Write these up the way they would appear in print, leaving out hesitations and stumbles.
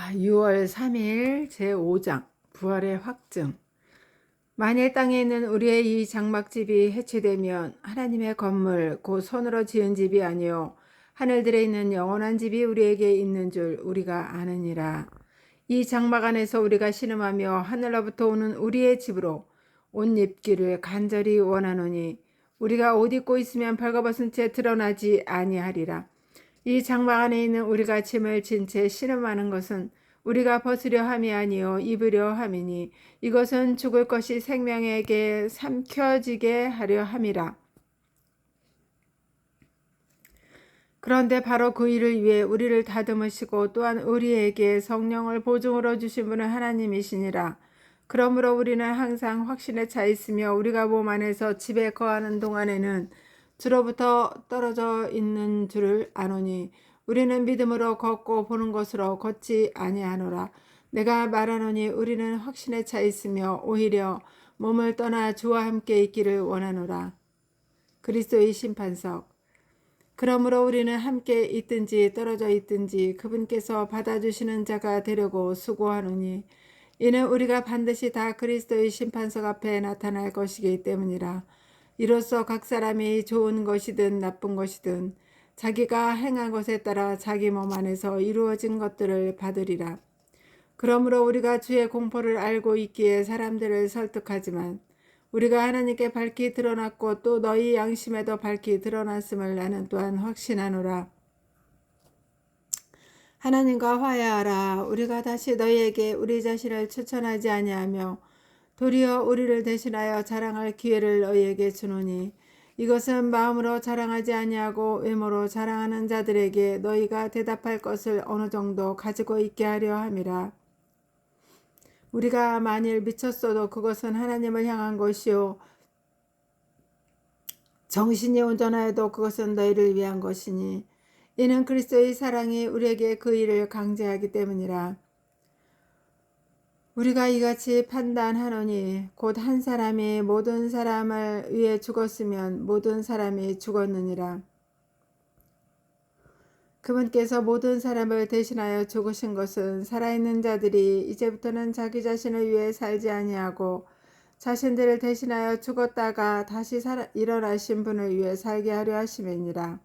6월 3일 제5장 부활의 확증. 만일 땅에 있는 우리의 이 장막집이 해체되면 하나님의 건물 곧 손으로 지은 집이 아니요 하늘들에 있는 영원한 집이 우리에게 있는 줄 우리가 아느니라. 이 장막 안에서 우리가 신음하며 하늘로부터 오는 우리의 집으로 옷 입기를 간절히 원하노니 우리가 옷 입고 있으면 벌거벗은 채 드러나지 아니하리라. 이 장막 안에 있는 우리가 짐을 진 채 신음하는 것은 우리가 벗으려 함이 아니요 입으려 함이니 이것은 죽을 것이 생명에게 삼켜지게 하려 함이라. 그런데 바로 그 일을 위해 우리를 다듬으시고 또한 우리에게 성령을 보증으로 주신 분은 하나님이시니라. 그러므로 우리는 항상 확신에 차 있으며 우리가 몸 안에서 집에 거하는 동안에는 주로부터 떨어져 있는 줄을 아노니 우리는 믿음으로 걷고 보는 것으로 걷지 아니하노라. 내가 말하노니 우리는 확신에 차 있으며 오히려 몸을 떠나 주와 함께 있기를 원하노라. 그리스도의 심판석. 그러므로 우리는 함께 있든지 떨어져 있든지 그분께서 받아주시는 자가 되려고 수고하노니 이는 우리가 반드시 다 그리스도의 심판석 앞에 나타날 것이기 때문이라. 이로써 각 사람이 좋은 것이든 나쁜 것이든 자기가 행한 것에 따라 자기 몸 안에서 이루어진 것들을 받으리라. 그러므로 우리가 주의 공포를 알고 있기에 사람들을 설득하지만 우리가 하나님께 밝히 드러났고 또 너희 양심에도 밝히 드러났음을 나는 또한 확신하노라. 하나님과 화해하라. 우리가 다시 너희에게 우리 자신을 추천하지 아니하며 도리어 우리를 대신하여 자랑할 기회를 너희에게 주노니 이것은 마음으로 자랑하지 아니하고 외모로 자랑하는 자들에게 너희가 대답할 것을 어느 정도 가지고 있게 하려 함이라. 우리가 만일 미쳤어도 그것은 하나님을 향한 것이요 정신이 온전하여도 그것은 너희를 위한 것이니 이는 그리스도의 사랑이 우리에게 그 일을 강제하기 때문이라. 우리가 이같이 판단하노니 곧 한 사람이 모든 사람을 위해 죽었으면 모든 사람이 죽었느니라. 그분께서 모든 사람을 대신하여 죽으신 것은 살아있는 자들이 이제부터는 자기 자신을 위해 살지 아니하고 자신들을 대신하여 죽었다가 다시 일어나신 분을 위해 살게 하려 하심이니라.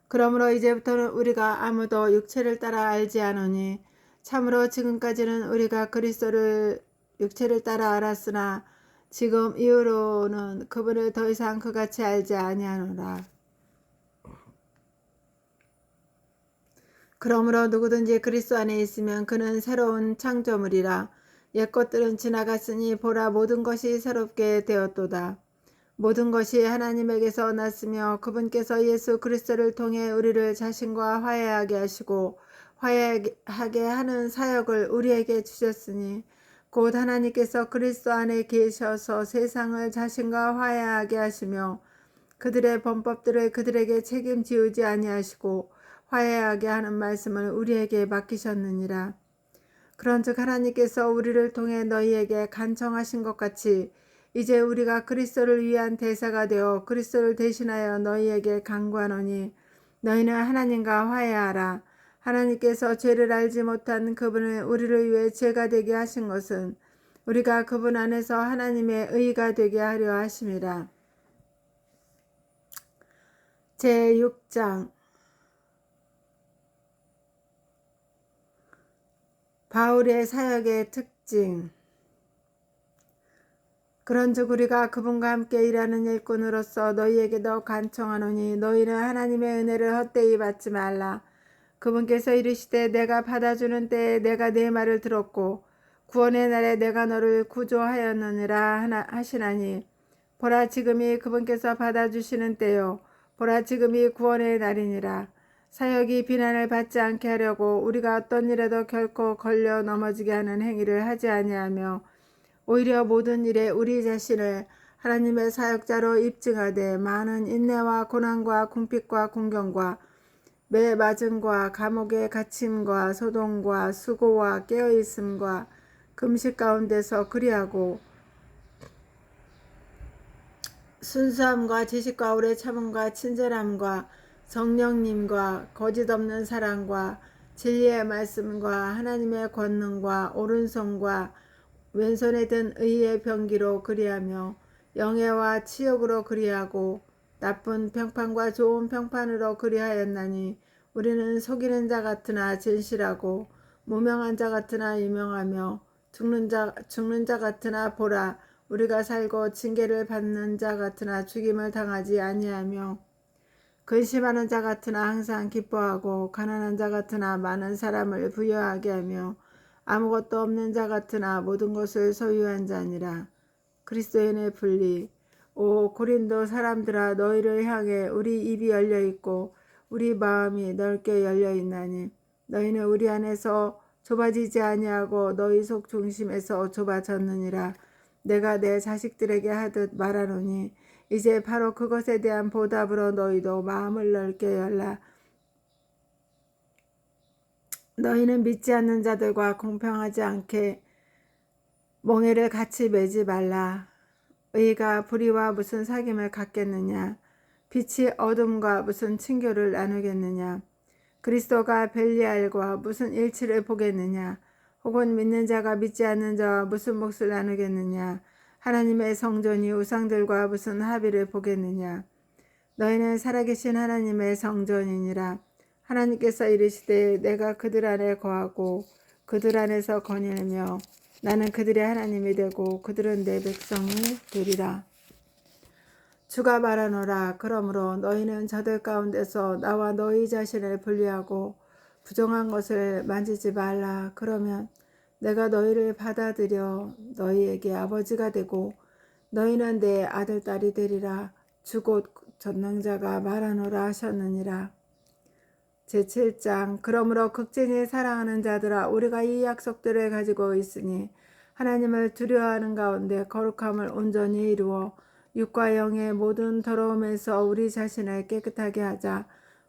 그러므로 이제부터는 우리가 아무도 육체를 따라 알지 않으니 참으로 지금까지는 우리가 그리스도를 육체를 따라 알았으나 지금 이후로는 그분을 더 이상 그같이 알지 아니하노라. 그러므로 누구든지 그리스도 안에 있으면 그는 새로운 창조물이라. 옛 것들은 지나갔으니 보라 모든 것이 새롭게 되었도다. 모든 것이 하나님에게서 났으며 그분께서 예수 그리스도를 통해 우리를 자신과 화해하게 하시고 화해하게 하는 사역을 우리에게 주셨으니 곧 하나님께서 그리스도 안에 계셔서 세상을 자신과 화해하게 하시며 그들의 범법들을 그들에게 책임지우지 아니하시고 화해하게 하는 말씀을 우리에게 맡기셨느니라. 그런즉 하나님께서 우리를 통해 너희에게 간청하신 것 같이 이제 우리가 그리스도를 위한 대사가 되어 그리스도를 대신하여 너희에게 간구하노니 너희는 하나님과 화해하라. 하나님께서 죄를 알지 못한 그분을 우리를 위해 죄가 되게 하신 것은 우리가 그분 안에서 하나님의 의가 되게 하려 하심이라. 제6장 바울의 사역의 특징. 그런즉 우리가 그분과 함께 일하는 일꾼으로서 너희에게도 간청하노니 너희는 하나님의 은혜를 헛되이 받지 말라. 그분께서 이르시되 내가 받아주는 때에 내가 네 말을 들었고 구원의 날에 내가 너를 구조하였느니라 하시나니 보라 지금이 그분께서 받아주시는 때요 보라 지금이 구원의 날이니라. 사역이 비난을 받지 않게 하려고 우리가 어떤 일에도 결코 걸려 넘어지게 하는 행위를 하지 아니하며 오히려 모든 일에 우리 자신을 하나님의 사역자로 입증하되 많은 인내와 고난과 궁핍과 공경과 매 맞음과 감옥에 갇힘과 소동과 수고와 깨어있음과 금식 가운데서 그리하고 순수함과 지식과 오래 참음과 친절함과 성령님과 거짓 없는 사랑과 진리의 말씀과 하나님의 권능과 오른손과 왼손에 든 의의 병기로 그리하며 영예와 치욕으로 그리하고 나쁜 평판과 좋은 평판으로 그리하였나니 우리는 속이는 자 같으나 진실하고 무명한 자 같으나 유명하며 죽는 자 같으나 보라 우리가 살고 징계를 받는 자 같으나 죽임을 당하지 아니하며 근심하는 자 같으나 항상 기뻐하고 가난한 자 같으나 많은 사람을 부유하게 하며 아무것도 없는 자 같으나 모든 것을 소유한 자니라. 그리스도인의 분리. 오 고린도 사람들아 너희를 향해 우리 입이 열려 있고 우리 마음이 넓게 열려 있나니 너희는 우리 안에서 좁아지지 아니하고 너희 속 중심에서 좁아졌느니라. 내가 내 자식들에게 하듯 말하노니 이제 바로 그것에 대한 보답으로 너희도 마음을 넓게 열라. 너희는 믿지 않는 자들과 공평하지 않게 멍에를 같이 매지 말라. 의가 불의와 무슨 사귐을 갖겠느냐? 빛이 어둠과 무슨 친교를 나누겠느냐? 그리스도가 벨리알과 무슨 일치를 보겠느냐? 혹은 믿는 자가 믿지 않는 자와 무슨 몫을 나누겠느냐? 하나님의 성전이 우상들과 무슨 합의를 보겠느냐? 너희는 살아계신 하나님의 성전이니라. 하나님께서 이르시되 내가 그들 안에 거하고 그들 안에서 거닐며 나는 그들의 하나님이 되고 그들은 내 백성이 되리라. 주가 말하노라. 그러므로 너희는 저들 가운데서 나와 너희 자신을 분리하고 부정한 것을 만지지 말라. 그러면 내가 너희를 받아들여 너희에게 아버지가 되고 너희는 내 아들 딸이 되리라. 주 곧 전능자가 말하노라 하셨느니라. 제7장. 그러므로 극진히 사랑하는 자들아 우리가 이 약속들을 가지고 있으니 하나님을 두려워하는 가운데 거룩함을 온전히 이루어 육과 영의 모든 더러움에서 우리 자신을 깨끗하게 하자.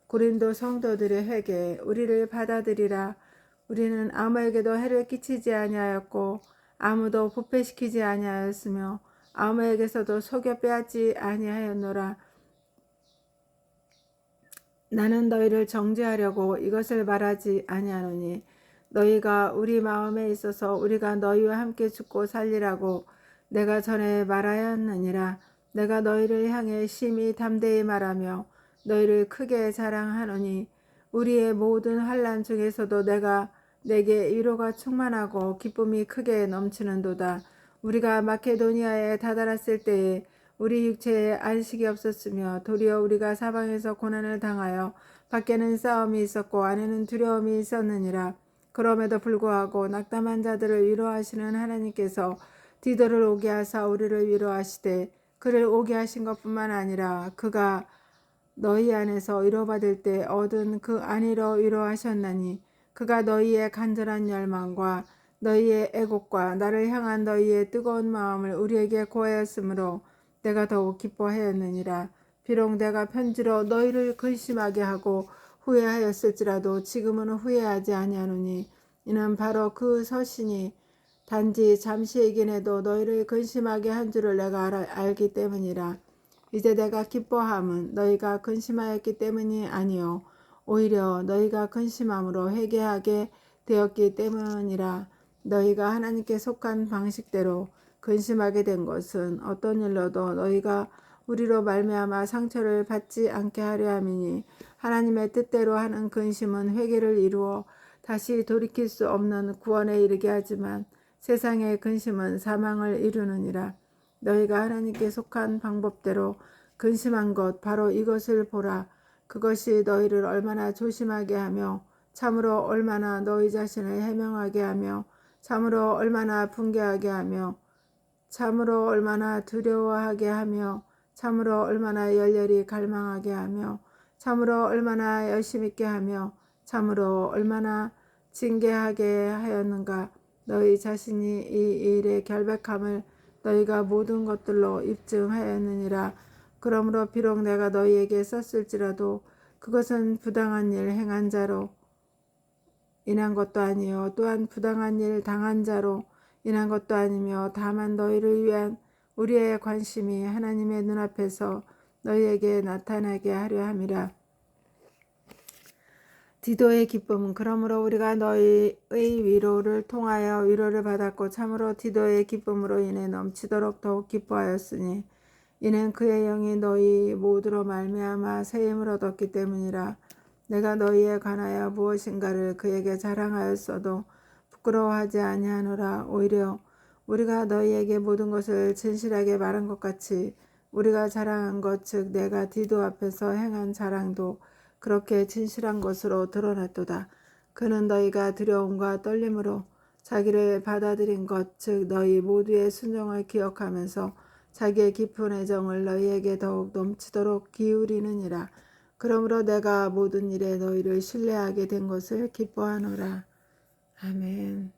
고린도 성도들의 회개. 우리를 받아들이라. 우리는 아무에게도 해를 끼치지 아니하였고 아무도 부패시키지 아니하였으며 아무에게서도 속여 빼앗지 아니하였노라. 나는 너희를 정죄하려고 이것을 말하지 아니하노니 너희가 우리 마음에 있어서 우리가 너희와 함께 죽고 살리라고 내가 전에 말하였느니라. 내가 너희를 향해 심히 담대히 말하며 너희를 크게 자랑하노니 우리의 모든 환난 중에서도 내게 위로가 충만하고 기쁨이 크게 넘치는도다. 우리가 마케도니아에 다다랐을 때에 우리 육체에 안식이 없었으며 도리어 우리가 사방에서 고난을 당하여 밖에는 싸움이 있었고 안에는 두려움이 있었느니라. 그럼에도 불구하고 낙담한 자들을 위로하시는 하나님께서 디도를 오게 하사 우리를 위로하시되 그를 오게 하신 것뿐만 아니라 그가 너희 안에서 위로받을 때 얻은 그 안위로 위로하셨나니 그가 너희의 간절한 열망과 너희의 애곡과 나를 향한 너희의 뜨거운 마음을 우리에게 고하였으므로 내가 더욱 기뻐하였느니라. 비록 내가 편지로 너희를 근심하게 하고 후회하였을지라도 지금은 후회하지 아니하노니 이는 바로 그 서신이 단지 잠시이긴 해도 너희를 근심하게 한 줄을 내가 알기 때문이라. 이제 내가 기뻐함은 너희가 근심하였기 때문이 아니요 오히려 너희가 근심함으로 회개하게 되었기 때문이라. 너희가 하나님께 속한 방식대로 근심하게 된 것은 어떤 일로도 너희가 우리로 말미암아 상처를 받지 않게 하려 함이니 하나님의 뜻대로 하는 근심은 회개를 이루어 다시 돌이킬 수 없는 구원에 이르게 하지만 세상의 근심은 사망을 이루느니라. 너희가 하나님께 속한 방법대로 근심한 것 바로 이것을 보라. 그것이 너희를 얼마나 조심하게 하며 참으로 얼마나 너희 자신을 해명하게 하며 참으로 얼마나 분개하게 하며 참으로 얼마나 두려워하게 하며 참으로 얼마나 열렬히 갈망하게 하며 참으로 얼마나 열심 있게 하며 참으로 얼마나 징계하게 하였는가. 너희 자신이 이 일의 결백함을 너희가 모든 것들로 입증하였느니라. 그러므로 비록 내가 너희에게 썼을지라도 그것은 부당한 일 행한 자로 인한 것도 아니요 또한 부당한 일 당한 자로 인한 것도 아니며 다만 너희를 위한 우리의 관심이 하나님의 눈앞에서 너희에게 나타나게 하려 함이라. 디도의 기쁨. 그러므로 우리가 너희의 위로를 통하여 위로를 받았고 참으로 디도의 기쁨으로 인해 넘치도록 더욱 기뻐하였으니 이는 그의 영이 너희 모두로 말미암아 새 힘을 얻었기 때문이라. 내가 너희에 관하여 무엇인가를 그에게 자랑하였어도 부끄러워하지 아니하노라. 오히려 우리가 너희에게 모든 것을 진실하게 말한 것 같이 우리가 자랑한 것 즉 내가 디도 앞에서 행한 자랑도 그렇게 진실한 것으로 드러났도다. 그는 너희가 두려움과 떨림으로 자기를 받아들인 것 즉 너희 모두의 순종을 기억하면서 자기의 깊은 애정을 너희에게 더욱 넘치도록 기울이느니라. 그러므로 내가 모든 일에 너희를 신뢰하게 된 것을 기뻐하노라. 아멘.